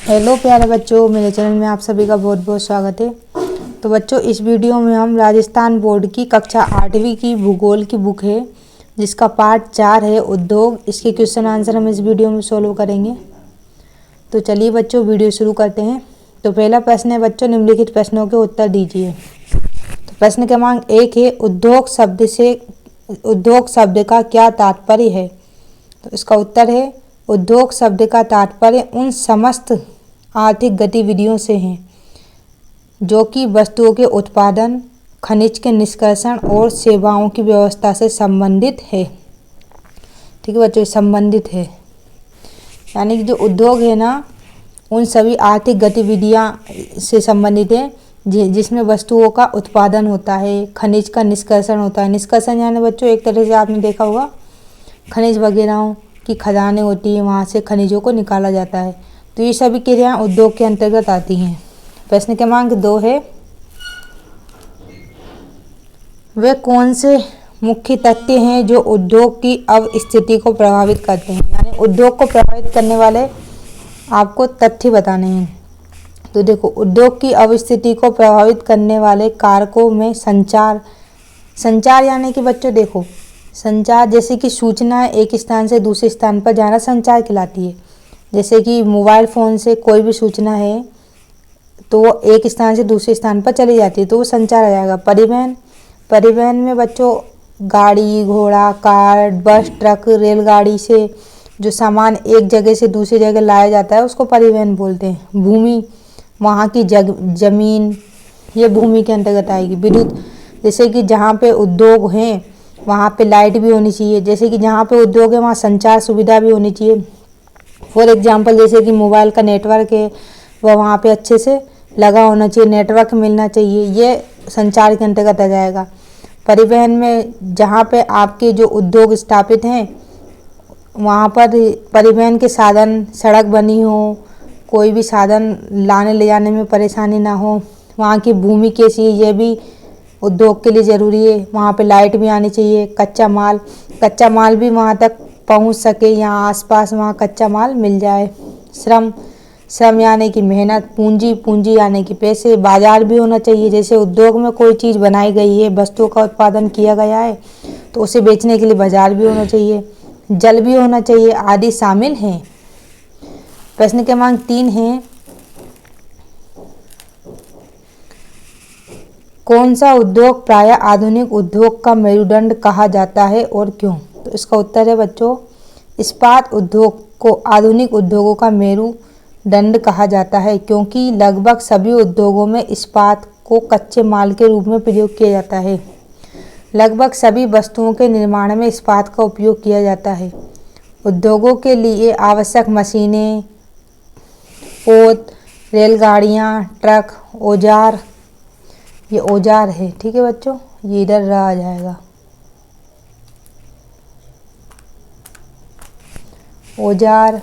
Hello प्यारे बच्चों, मेरे चैनल में आप सभी का बहुत बहुत स्वागत है। तो बच्चों, इस वीडियो में हम राजस्थान बोर्ड की कक्षा 8वीं की भूगोल की बुक है जिसका पार्ट 4 है उद्योग। इसके क्वेश्चन आंसर हम इस वीडियो में सोल्व करेंगे। तो चलिए बच्चों, वीडियो शुरू करते हैं। तो पहला प्रश्न है बच्चों, निम्नलिखित प्रश्नों के उत्तर दीजिए। तो प्रश्न क्रमांक 1 है, उद्योग शब्द का क्या तात्पर्य है। तो इसका उत्तर है, उद्योग शब्द का तात्पर्य उन समस्त आर्थिक गतिविधियों से हैं जो कि वस्तुओं के उत्पादन, खनिज के निष्कर्षण और सेवाओं की व्यवस्था से संबंधित है। ठीक है बच्चों, संबंधित है यानी कि जो उद्योग है ना, उन सभी आर्थिक गतिविधियां से संबंधित है जिसमें वस्तुओं का उत्पादन होता है, खनिज का निष्कर्षण होता है। निष्कर्षण यानी बच्चों एक तरह से आपने देखा होगा, खनिज वगैरह की खदानें होती हैं, वहाँ से खनिजों को निकाला जाता है। तो ये सभी क्रियाएं उद्योग के अंतर्गत आती हैं। प्रश्न क्रमांक 2 है, वे कौन से मुख्य तथ्य हैं जो उद्योग की अवस्थिति को प्रभावित करते हैं। यानी उद्योग को प्रभावित करने वाले आपको तथ्य बताने हैं। तो देखो, उद्योग की अवस्थिति को प्रभावित करने वाले कारकों में संचार यानी कि बच्चों देखो, संचार जैसे कि सूचना एक स्थान से दूसरे स्थान पर जाना संचार कहलाती है। जैसे कि मोबाइल फ़ोन से कोई भी सूचना है तो वो एक स्थान से दूसरे स्थान पर चली जाती है, तो वो संचार आ जाएगा। परिवहन में बच्चों गाड़ी, घोड़ा, कार, बस, ट्रक, रेलगाड़ी से जो सामान एक जगह से दूसरी जगह लाया जाता है उसको परिवहन बोलते हैं। भूमि, वहाँ की जमीन, ये भूमि के अंतर्गत आएगी। विद्युत, जैसे कि जहाँ पे उद्योग हैं वहाँ पे लाइट भी होनी चाहिए। जैसे कि जहाँ पे उद्योग है वहाँ संचार सुविधा भी होनी चाहिए। फॉर एग्जांपल, जैसे कि मोबाइल का नेटवर्क है वह वहाँ पे अच्छे से लगा होना चाहिए, नेटवर्क मिलना चाहिए, ये संचार के अंतर्गत आ जाएगा। परिवहन में जहाँ पे आपके जो उद्योग स्थापित हैं वहाँ पर परिवहन के साधन, सड़क बनी हो, कोई भी साधन लाने ले जाने में परेशानी ना हो, वहाँ की भूमि कैसी है ये भी उद्योग के लिए ज़रूरी है। वहाँ पे लाइट भी आनी चाहिए। कच्चा माल भी वहाँ तक पहुँच सके, यहाँ आसपास वहाँ कच्चा माल मिल जाए। श्रम यानी कि मेहनत। पूंजी यानी कि पैसे। बाजार भी होना चाहिए। जैसे उद्योग में कोई चीज़ बनाई गई है, वस्तुओं का उत्पादन किया गया है तो उसे बेचने के लिए बाजार भी होना चाहिए। जल भी होना चाहिए, आदि शामिल हैं। प्रश्न क्रमांक 3 है, कौन सा उद्योग प्रायः आधुनिक उद्योग का मेरुदंड कहा जाता है और क्यों। तो इसका उत्तर है बच्चों, इस्पात उद्योग को आधुनिक उद्योगों का मेरुदंड कहा जाता है क्योंकि लगभग सभी उद्योगों में इस्पात को कच्चे माल के रूप में प्रयोग किया जाता है। लगभग सभी वस्तुओं के निर्माण में इस्पात का उपयोग किया जाता है। उद्योगों के लिए आवश्यक मशीनें, पोत, रेलगाड़ियाँ, ट्रक, औजार, ये औजार है। ठीक है बच्चों, ये इधर रहा जाएगा। औजार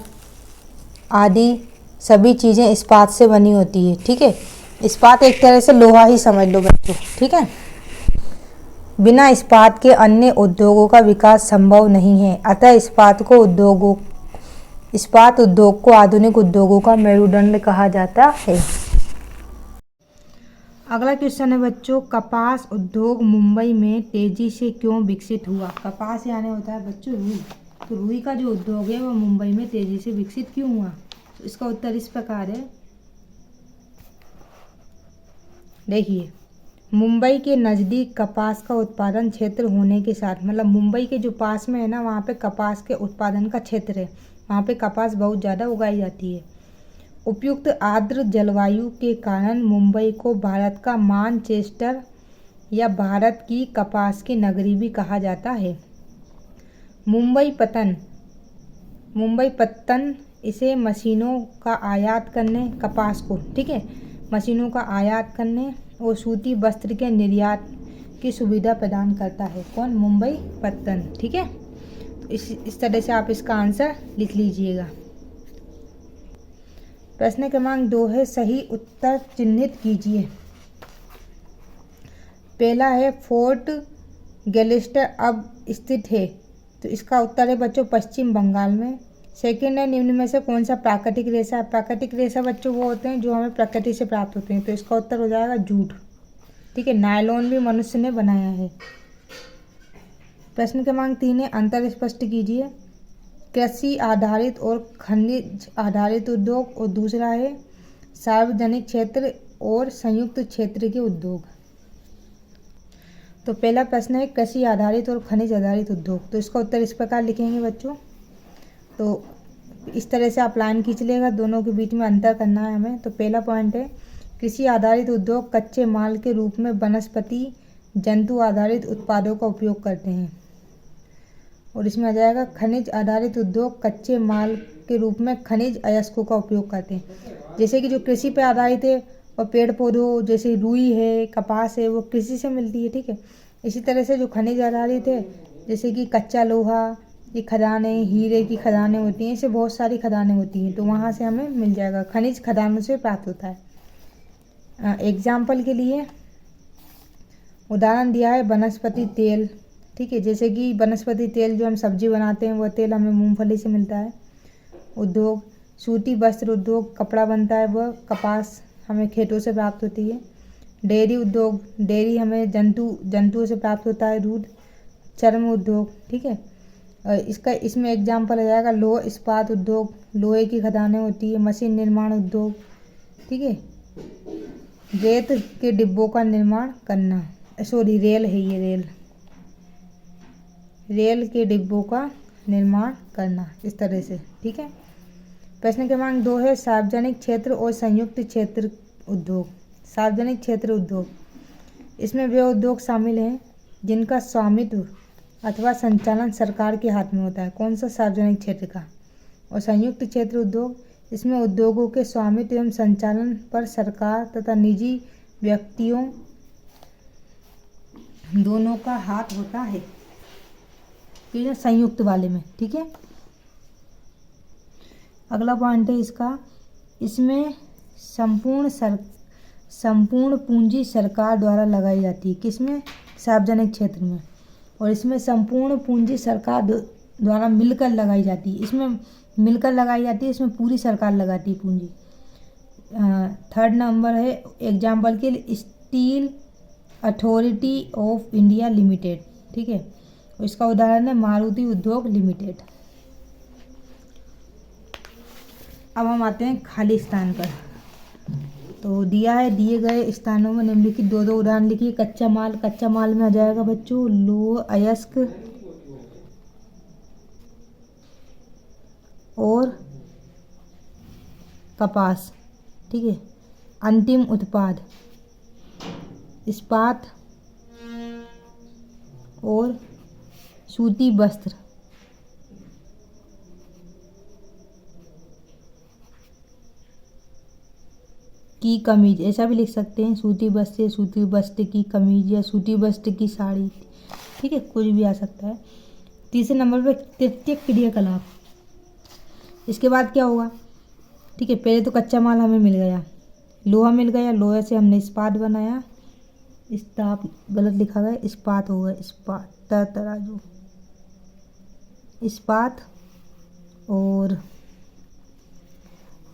आदि सभी चीज़ें इस्पात से बनी होती है। ठीक है, इस्पात एक तरह से लोहा ही समझ लो बच्चों। ठीक है, बिना इस्पात के अन्य उद्योगों का विकास संभव नहीं है। अतः इस्पात उद्योग को आधुनिक उद्योगों का मेरुदंड कहा जाता है। अगला क्वेश्चन है बच्चों, कपास उद्योग मुंबई में तेजी से क्यों विकसित हुआ। कपास यानी होता है बच्चों रुई। तो रुई का जो उद्योग है वह मुंबई में तेजी से विकसित क्यों हुआ। तो इसका उत्तर इस प्रकार है, देखिए, मुंबई के नज़दीक कपास का उत्पादन क्षेत्र होने के साथ, मतलब मुंबई के जो पास में है ना, वहाँ पे कपास के उत्पादन का क्षेत्र है, वहाँ पे कपास बहुत ज़्यादा उगाई जाती है। उपयुक्त आर्द्र जलवायु के कारण मुंबई को भारत का मानचेस्टर या भारत की कपास की नगरी भी कहा जाता है। मुंबई पत्तन इसे मशीनों का आयात करने, कपास को, ठीक है, मशीनों का आयात करने और सूती वस्त्र के निर्यात की सुविधा प्रदान करता है। कौन? मुंबई पत्तन। ठीक है, तो इस तरह से आप इसका आंसर लिख लीजिएगा। प्रश्न क्रमांक 2 है, सही उत्तर चिन्हित कीजिए। पहला है, फोर्ट गैल्वेस्टर अब स्थित है। तो इसका उत्तर है बच्चों पश्चिम बंगाल में। सेकंड है, निम्न में से कौन सा प्राकृतिक रेशा है? प्राकृतिक रेशा बच्चों वो होते हैं जो हमें प्रकृति से प्राप्त होते हैं, तो इसका उत्तर हो जाएगा जूट। ठीक है, नायलॉन भी मनुष्य ने बनाया है। प्रश्न क्रमांक 3 है, अंतर स्पष्ट कीजिए। कृषि आधारित और खनिज आधारित उद्योग, और दूसरा है सार्वजनिक क्षेत्र और संयुक्त क्षेत्र के उद्योग। तो पहला प्रश्न है कृषि आधारित और खनिज आधारित उद्योग, तो इसका उत्तर इस प्रकार लिखेंगे बच्चों। तो इस तरह से आप लाइन खींच लेगा, दोनों के बीच में अंतर करना है हमें। तो पहला पॉइंट है कृषि आधारित उद्योग कच्चे माल के रूप में वनस्पति जंतु आधारित उत्पादों का उपयोग करते हैं। और इसमें आ जाएगा खनिज आधारित उद्योग कच्चे माल के रूप में खनिज अयस्कों का उपयोग करते हैं। जैसे कि जो कृषि पे आधारित है और पेड़ पौधों जैसे रुई है, कपास है, वो कृषि से मिलती है। ठीक है, इसी तरह से जो खनिज आधारित है जैसे कि कच्चा लोहा, ये खदानें, हीरे की खदानें होती हैं, इससे बहुत सारी खदानें होती हैं, तो वहाँ से हमें मिल जाएगा, खनिज खदानों से प्राप्त होता है। एग्जाम्पल के लिए उदाहरण दिया है वनस्पति तेल। ठीक है, जैसे कि वनस्पति तेल जो हम सब्जी बनाते हैं वो तेल हमें मूंगफली से मिलता है। उद्योग सूती वस्त्र उद्योग, कपड़ा बनता है वह कपास हमें खेतों से प्राप्त होती है। डेयरी उद्योग, डेयरी हमें जंतुओं से प्राप्त होता है दूध। चर्म उद्योग, ठीक है, इसमें एग्जाम्पल आ जाएगा लोह इस्पात उद्योग, लोहे की खदानें होती है। मशीन निर्माण उद्योग, ठीक है, रेत के डिब्बों का निर्माण करना, सॉरी रेल है ये, रेल के डिब्बों का निर्माण करना, इस तरह से। ठीक है, प्रश्न क्रमांक 2 है सार्वजनिक क्षेत्र और संयुक्त क्षेत्र उद्योग। सार्वजनिक क्षेत्र उद्योग, इसमें वे उद्योग शामिल हैं जिनका स्वामित्व अथवा संचालन सरकार के हाथ में होता है। कौन सा? सार्वजनिक क्षेत्र का। और संयुक्त क्षेत्र उद्योग, इसमें उद्योगों के स्वामित्व एवं संचालन पर सरकार तथा निजी व्यक्तियों दोनों का हाथ होता है, ठीक है, संयुक्त वाले में। ठीक है, अगला पॉइंट है इसका, इसमें संपूर्ण पूंजी सरकार द्वारा लगाई जाती है। किसमें? सार्वजनिक क्षेत्र में। और इसमें संपूर्ण पूंजी सरकार द्वारा मिलकर लगाई जाती है। इसमें मिलकर लगाई जाती है, इसमें पूरी सरकार लगाती है पूंजी। थर्ड नंबर है एग्जाम्पल के लिए steel authority of India limited. ठीक है, और इसका उदाहरण है मारुति उद्योग लिमिटेड। अब हम आते हैं खाली स्थान पर। तो दिया है दिए गए स्थानों में निम्नलिखित 2-2 उदाहरण लिखिए। कच्चा माल, कच्चा माल में आ जाएगा बच्चों लोह अयस्क और कपास। ठीक है, अंतिम उत्पाद इस्पात और सूती वस्त्र। की कमीज, ऐसा भी लिख सकते हैं, सूती वस्त्र की कमीज या सूती वस्त्र की साड़ी। ठीक है, कुछ भी आ सकता है। तीसरे नंबर पे तृतीय क्रियाकलाप, इसके बाद क्या होगा? ठीक है, पहले तो कच्चा माल हमें मिल गया, लोहा मिल गया, लोहे से हमने इस्पात बनाया, इस्पात गलत लिखा गया, इस्पात होगा, इस्पात तराजू, इस्पात, और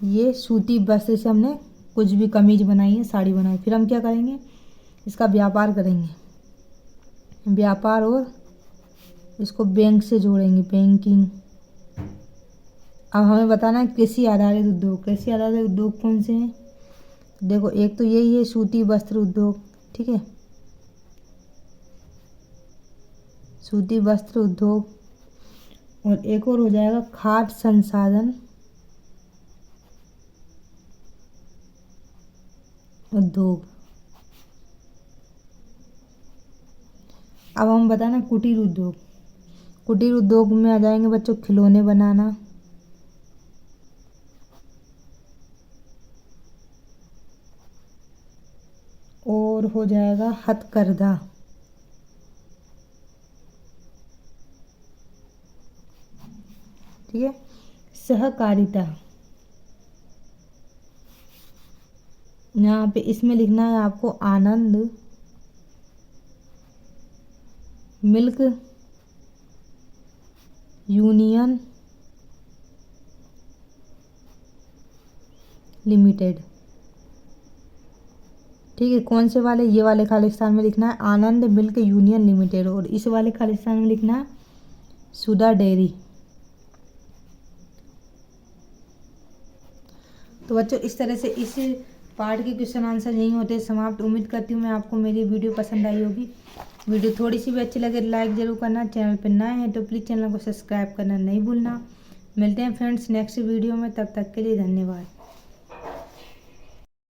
ये सूती वस्त्र से हमने कुछ भी कमीज बनाई है, साड़ी बनाई। फिर हम क्या करेंगे? इसका व्यापार करेंगे, व्यापार, और इसको बैंक से जोड़ेंगे, बैंकिंग। अब हमें बताना है कृषि आधारित उद्योग। कृषि आधारित उद्योग कौन से हैं? देखो, एक तो यही है सूती वस्त्र उद्योग। ठीक है, सूती वस्त्र उद्योग, और एक और हो जाएगा खाद्य संसाधन उद्योग। अब हम बताना कुटीर उद्योग। कुटीर उद्योग में आ जाएंगे बच्चों खिलौने बनाना, और हो जाएगा हथकरघा। ठीक है, सहकारिता, यहाँ पे इसमें लिखना है आपको आनंद मिल्क यूनियन लिमिटेड। ठीक है, कौन से वाले, ये वाले खालिस्तान में लिखना है आनंद मिल्क यूनियन लिमिटेड, और इस वाले खालिस्तान में लिखना है सुधा डेयरी। तो बच्चों इस तरह से इस पार्ट के क्वेश्चन आंसर यही होते हैं समाप्त। उम्मीद करती हूँ मैं आपको मेरी वीडियो पसंद आई होगी। वीडियो थोड़ी सी भी अच्छी लगे लाइक ज़रूर करना, चैनल पर नए हैं तो प्लीज़ चैनल को सब्सक्राइब करना नहीं भूलना। मिलते हैं फ्रेंड्स नेक्स्ट वीडियो में, तब तक के लिए धन्यवाद।